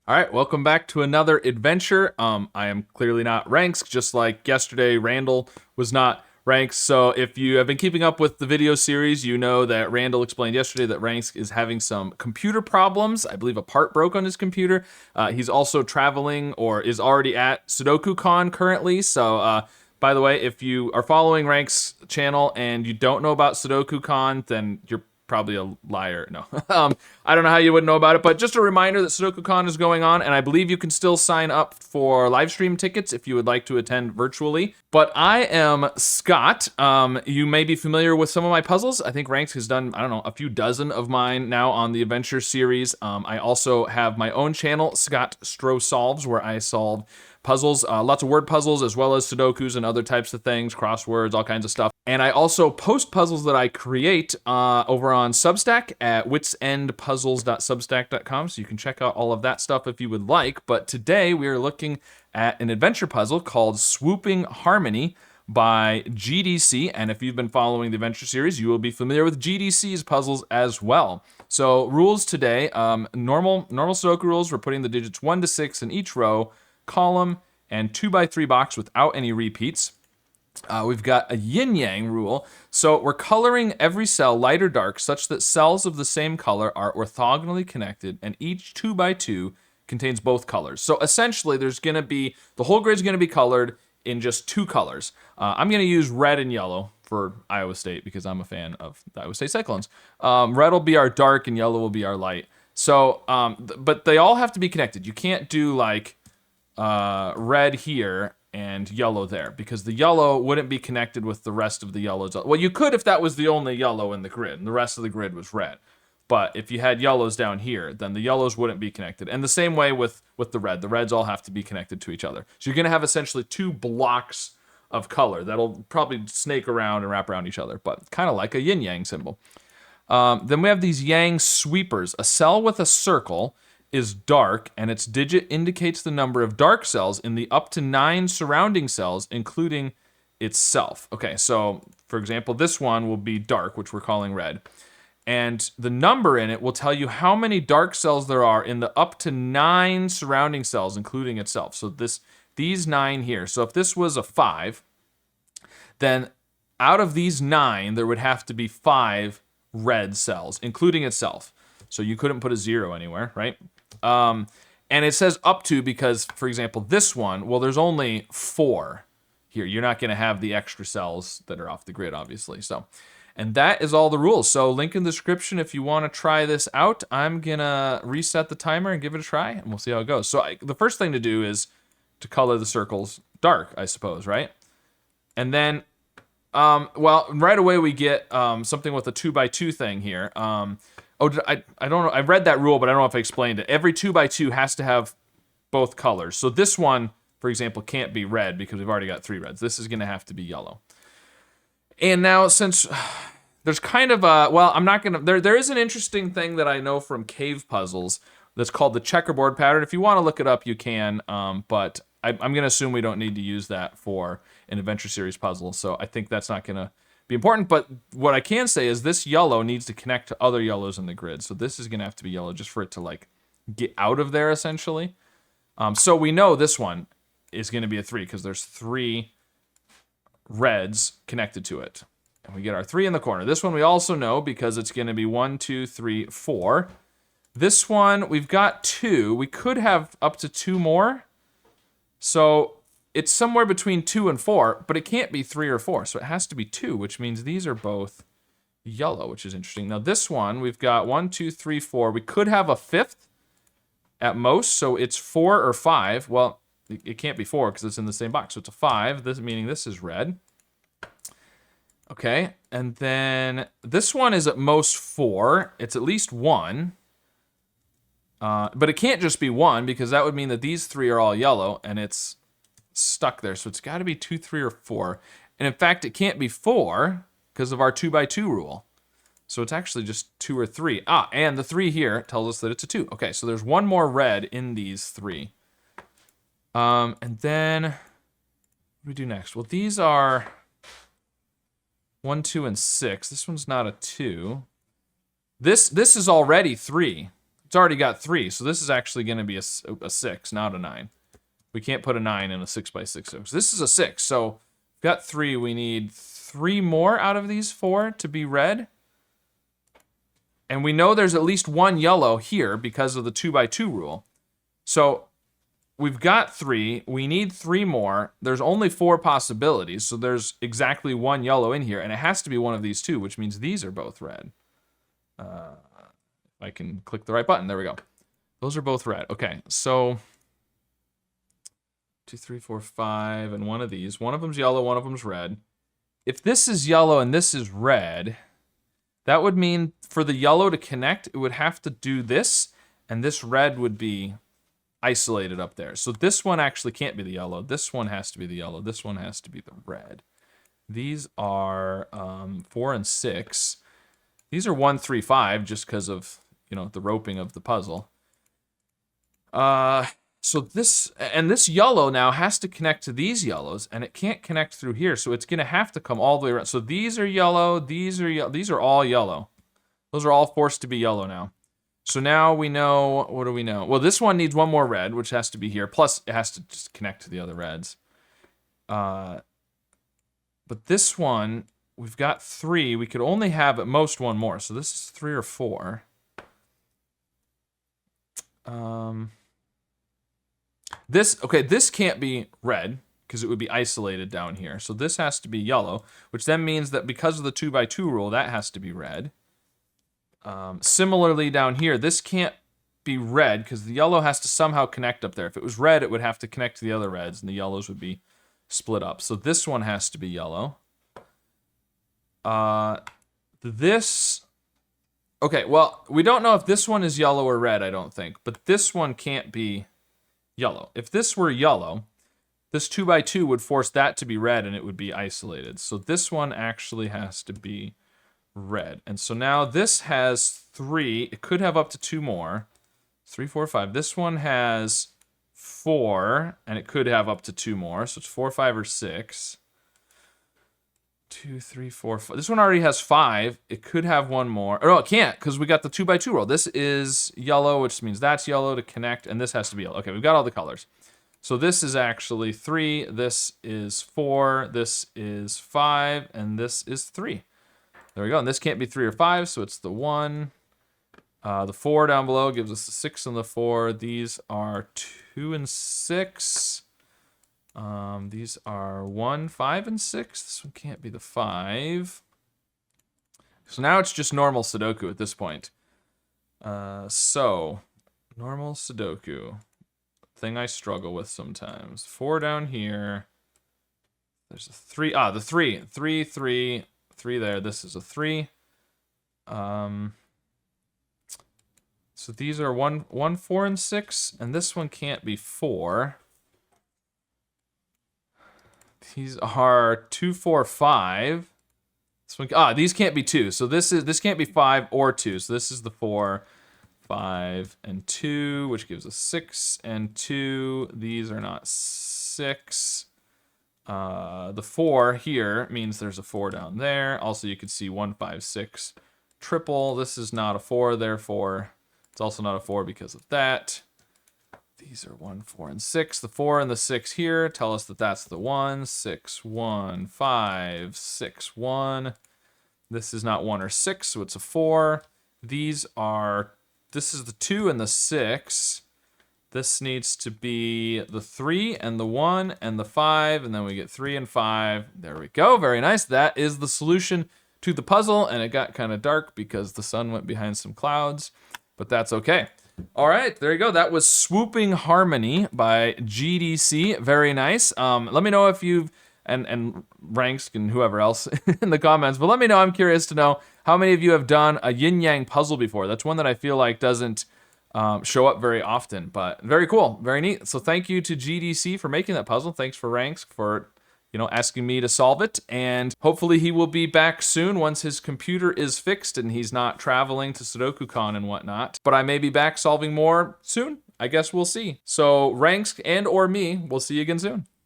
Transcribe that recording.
All right, welcome back to another adventure. I am clearly not Ranks, just like yesterday Randall was not Ranks. So if you have been keeping up with the video series, you know that Randall explained yesterday that Ranks is having some computer problems. I believe a part broke on his computer. He's also traveling or is already at Sudoku Con currently. So by the way, if you are following Ranks' channel and you don't know about Sudoku Con, then you're probably a liar. No. I don't know how you would know about it, but just a reminder that SudokuCon is going on, and I believe you can still sign up for live stream tickets if you would like to attend virtually. But I am Scott. You may be familiar with some of my puzzles. I think Ranks has done, I don't know, a few dozen of mine now on the Adventure series. I also have my own channel, Scott Stroh Solves, where I solve puzzles, lots of word puzzles, as well as Sudokus and other types of things, crosswords, all kinds of stuff. And I also post puzzles that I create over on Substack at witsendpuzzles.substack.com, so you can check out all of that stuff if you would like. But today we are looking at an adventure puzzle called Swooping Harmony by GDC, and if you've been following the adventure series, you will be familiar with GDC's puzzles as well. So rules today, normal Sudoku rules, we're putting the digits 1 to 6 in each row, column, and 2x3 box without any repeats. We've got a yin-yang rule. So we're coloring every cell light or dark such that cells of the same color are orthogonally connected and each 2x2 contains both colors. So essentially there's going to be, the whole grid's going to be colored in just two colors. I'm going to use red and yellow for Iowa State because I'm a fan of the Iowa State Cyclones. Red will be our dark and yellow will be our light. So, but they all have to be connected. You can't do like red here and yellow there, because the yellow wouldn't be connected with the rest of the yellows. Well, you could if that was the only yellow in the grid and the rest of the grid was red. But if you had yellows down here, then the yellows wouldn't be connected. And the same way with the red. The reds all have to be connected to each other. So you're going to have essentially two blocks of color that'll probably snake around and wrap around each other, but kind of like a yin-yang symbol. Then we have these yang sweepers. A cell with a circle is dark, and its digit indicates the number of dark cells in the up to 9 surrounding cells, including itself. Okay, so for example, this one will be dark, which we're calling red. And the number in it will tell you how many dark cells there are in the up to 9 surrounding cells, including itself. So these 9 here. So if this was a 5, then out of these 9, there would have to be 5 red cells, including itself. So you couldn't put a 0 anywhere, right? And it says up to because, for example, this one, well, there's only 4 here. You're not going to have the extra cells that are off the grid, obviously. So, and that is all the rules. So link in the description if you want to try this out. I'm going to reset the timer and give it a try, and we'll see how it goes. So the first thing to do is to color the circles dark, I suppose, right? And then, well, right away we get something with a 2x2 thing here. I don't know. I read that rule, but I don't know if I explained it. Every 2x2 has to have both colors. So this one, for example, can't be red because we've already got 3 reds. This is going to have to be yellow. And now, since there's kind of a, well, I'm not going to, there is an interesting thing that I know from cave puzzles that's called the checkerboard pattern. If you want to look it up, you can, but I'm going to assume we don't need to use that for an adventure series puzzle. So I think that's not going to be important, but what I can say is this yellow needs to connect to other yellows in the grid. So this is going to have to be yellow just for it to like get out of there essentially. So we know this one is going to be a 3 because there's 3 reds connected to it. And we get our 3 in the corner. This one we also know because it's going to be 1, 2, 3, 4. This one we've got 2. We could have up to 2 more. So it's somewhere between 2 and 4, but it can't be 3 or 4, so it has to be 2, which means these are both yellow, which is interesting. Now this one, we've got 1, 2, 3, 4. We could have a 5th at most, so it's 4 or 5. Well, it can't be 4 because it's in the same box, so it's a 5, this meaning this is red. Okay, and then this one is at most 4. It's at least 1. But it can't just be 1 because that would mean that these 3 are all yellow, and it's stuck there, so it's got to be 2, 3, or 4. And in fact, it can't be 4 because of our 2x2 rule. So it's actually just 2 or 3. And the 3 here tells us that it's a 2. Okay, so there's one more red in these 3. And then what do we do next? Well, these are 1, 2, and 6. This one's not a 2. This is already 3. already got 3, so this is actually going to be a 6, not a 9. We can't put a 9 in a 6x6. So this is a 6, so we've got 3. We need 3 more out of these 4 to be red. And we know there's at least 1 yellow here because of the 2x2 rule. So we've got 3. We need 3 more. There's only 4 possibilities, so there's exactly 1 yellow in here, and it has to be one of these 2, which means these are both red. If I can click the right button, there we go. Those are both red. Okay, so 2, 3, 4, 5, and one of these. One of them's yellow, one of them's red. If this is yellow and this is red, that would mean for the yellow to connect, it would have to do this, and this red would be isolated up there. So this one actually can't be the yellow. This one has to be the yellow. This one has to be the red. These are 4 and 6. These are 1, 3, 5, just because of, you know, the roping of the puzzle. So this yellow now has to connect to these yellows, and it can't connect through here, so it's going to have to come all the way around. So these are yellow, these are all yellow. Those are all forced to be yellow now. So now we know, what do we know? Well, this one needs 1 more red, which has to be here, plus it has to just connect to the other reds. But this one, we've got 3. We could only have at most 1 more, so this is 3 or 4. This can't be red because it would be isolated down here. So this has to be yellow, which then means that because of the 2x2 rule, that has to be red. Similarly down here, this can't be red because the yellow has to somehow connect up there. If it was red, it would have to connect to the other reds, and the yellows would be split up. So this one has to be yellow. Okay, well, we don't know if this one is yellow or red, I don't think. But this one can't be yellow. If this were yellow, this 2x2 would force that to be red, and it would be isolated. So this one actually has to be red. And so now this has 3. It could have up to 2 more. 3, 4, 5. This one has 4, and it could have up to 2 more. So it's 4, 5, or 6. 2, 3, 4, 5. This one already has 5. It could have 1 more. Oh, no, it can't, because we got the 2x2 roll. This is yellow, which means that's yellow to connect, and this has to be yellow. Okay, we've got all the colors. So this is actually 3. This is 4. This is 5, and this is 3. There we go. And this can't be 3 or 5, so it's the 1. The 4 down below gives us the 6 and the 4. These are 2 and 6. These are 1, 5, and 6. This one can't be the 5. So now it's just normal Sudoku at this point. So, normal Sudoku. Thing I struggle with sometimes. 4 down here. There's a 3. Ah, the 3. 3, 3, 3 there. This is a 3. So these are 1, 4, and 6. And this one can't be 4. These are 2, 4, 5. This one, these can't be 2. So this can't be 5 or 2. So this is the 4, 5, and 2, which gives us 6 and 2. These are not 6. The 4 here means there's a 4 down there. Also, you could see 1, 5, 6 triple. This is not a 4, therefore it's also not a 4 because of that. These are 1, 4, and 6. The 4 and the 6 here tell us that that's the 1. 6, 1, 5, 6, 1. This is not 1 or 6, so it's a 4. This is the 2 and the 6. This needs to be the 3 and the 1 and the 5, and then we get 3 and 5. There we go. Very nice. That is the solution to the puzzle, and it got kind of dark because the sun went behind some clouds, but that's okay. All right, there you go. That was Swooping Harmony by GDC. Very nice. Let me know if you've, and Ranks and whoever else in the comments, but let me know. I'm curious to know how many of you have done a yin-yang puzzle before. That's one that I feel like doesn't show up very often, but very cool, very neat. So thank you to GDC for making that puzzle. Thanks for Ranks for, asking me to solve it, and hopefully he will be back soon once his computer is fixed and he's not traveling to SudokuCon and whatnot. But I may be back solving more soon. I guess we'll see. So Ranks and or me, we'll see you again soon.